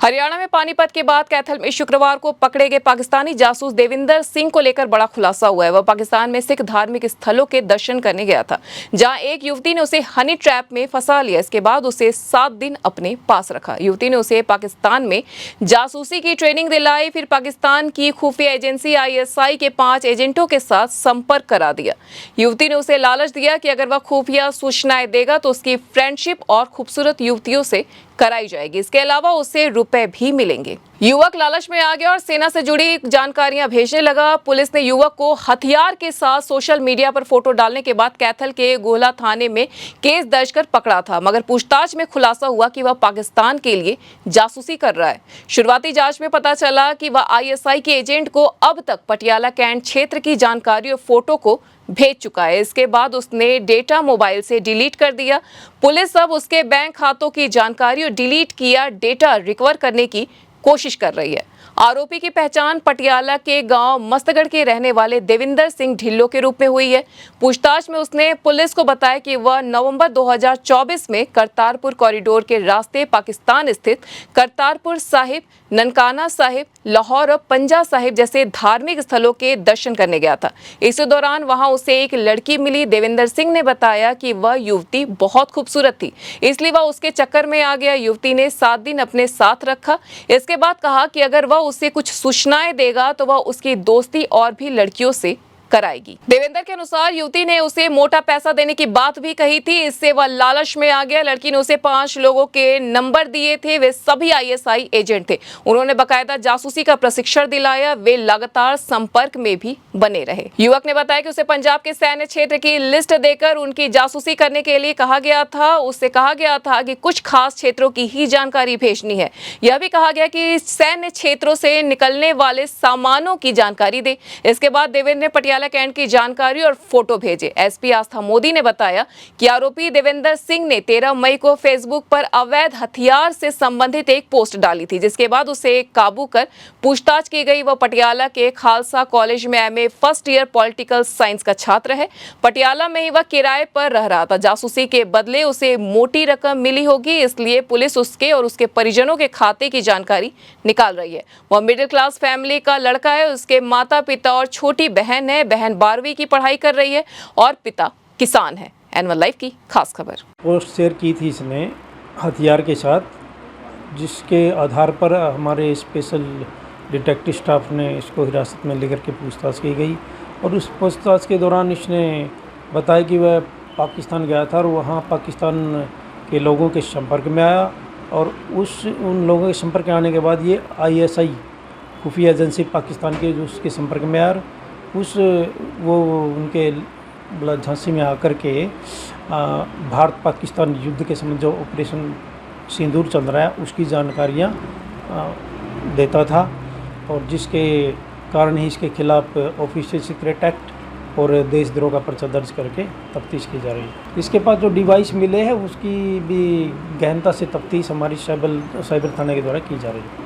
हरियाणा में पानीपत के बाद कैथल में शुक्रवार को पकड़े गए पाकिस्तानी जासूस देविंदर सिंह को लेकर बड़ा खुलासा हुआ है। वह पाकिस्तान में सिख धार्मिक स्थलों के दर्शन करने गया था, जहां एक युवती ने उसे हनी ट्रैप में फंसा लिया। इसके बाद उसे 7 दिन अपने पास रखा। युवती ने उसे पाकिस्तान में जासूसी की ट्रेनिंग दिलाई, फिर पाकिस्तान की खुफिया एजेंसी ISI के 5 एजेंटों के साथ संपर्क करा दिया। युवती ने उसे लालच दिया कि अगर वह खुफिया सूचनाएं देगा तो उसकी फ्रेंडशिप और खूबसूरत युवतियों से कराई जाएगी। इसके अलावा उसे रुपए भी मिलेंगे। युवक लालच में आ गया और सेना से जुड़ी जानकारियां भेजने लगा। पुलिस ने युवक को हथियार के साथ सोशल मीडिया पर फोटो डालने के बाद कैथल के गोला थाने में केस दर्ज कर पकड़ा था, मगर पूछताछ में खुलासा हुआ कि वह पाकिस्तान के लिए जासूसी कर रहा है। शुरुआती जांच में पता चला कि वह ISI के एजेंट को अब तक पटियाला कैंट क्षेत्र की जानकारी और फोटो को भेज चुका है। इसके बाद उसने डेटा मोबाइल से डिलीट कर दिया। पुलिस अब उसके बैंक खातों की जानकारी और डिलीट किया डेटा रिकवर करने की कोशिश कर रही है। आरोपी की पहचान पटियाला के गांव मस्तगढ़ के रहने वाले देविंदर सिंह ढिल्लो के रूप में हुई है। पूछताछ में उसने पुलिस को बताया कि वह नवंबर 2024 में करतारपुर कॉरिडोर के रास्ते पाकिस्तान स्थित करतारपुर साहिब, ननकाना साहिब, लाहौर और पंजा साहिब जैसे धार्मिक स्थलों के दर्शन करने गया था। इस दौरान वहां उसे एक लड़की मिली। देविंदर सिंह ने बताया कि वह युवती बहुत खूबसूरत थी, इसलिए वह उसके चक्कर में आ गया। युवती ने 7 दिन अपने साथ रखा। इसके बाद कहा कि अगर वह उसे कुछ सूचनाएं देगा तो वह उसकी दोस्ती और भी लड़कियों से कराएगी। देवेंद्र के अनुसार युवती ने उसे मोटा पैसा देने की बात भी कही थी। इससे वह लालच में आ गया। लड़की ने उसे 5 लोगों के नंबर दिए थे। वे सभी ISI एजेंट थे। उन्होंने बकायदा जासूसी का प्रशिक्षण दिलाया। वे लगातार संपर्क में भी बने रहे। युवक ने बताया कि उसे पंजाब के सैन्य क्षेत्र की लिस्ट देकर उनकी जासूसी करने के लिए कहा गया था। उससे कहा गया था कि कुछ खास क्षेत्रों की ही जानकारी भेजनी है। यह भी कहा गया कि सैन्य क्षेत्रों से निकलने वाले सामानों की जानकारी दे। इसके बाद देवेंद्र ने पटियाला कैंट की जानकारी और फोटो भेजे। SP आस्था मोदी ने बताया कि आरोपी देविंदर सिंह ने 13 मई को फेसबुक पर अवैध हथियार से संबंधित एक पोस्ट डाली थी, जिसके बाद उसे काबू कर पूछताछ की गई। वह पटियाला के खालसा कॉलेज में MA first year political science का छात्र है। पटियाला में ही वह किराए पर रह रहा था। जासूसी के बदले उसे मोटी रकम मिली होगी, इसलिए पुलिस उसके और उसके परिजनों के खाते की जानकारी निकाल रही है। वह मिडिल क्लास फैमिली का लड़का है। उसके माता पिता और छोटी बहन है। बहन 12वीं की पढ़ाई कर रही है और पिता किसान है। N1 लाइव की खास खबर। पोस्ट शेयर की थी इसने हथियार के साथ, जिसके आधार पर हमारे स्पेशल डिटेक्टिव स्टाफ ने इसको हिरासत में लेकर के पूछताछ की गई और उस पूछताछ के दौरान इसने बताया कि वह पाकिस्तान गया था और वहाँ पाकिस्तान के लोगों के संपर्क में आया और उन लोगों के संपर्क में आने के बाद ये ISI खुफिया एजेंसी पाकिस्तान के जो उसके संपर्क में आया, वो उनके झांसी में आकर के भारत पाकिस्तान युद्ध के संबंध जो ऑपरेशन सिंदूर चल रहा है उसकी जानकारियाँ देता था और जिसके कारण ही इसके खिलाफ ऑफिशियल सीक्रेट एक्ट और देशद्रोह का पर्चा दर्ज करके तफ्तीश की जा रही है। इसके पास जो डिवाइस मिले हैं उसकी भी गहनता से तफ्तीश हमारी साइबर थाने के द्वारा की जा रही है।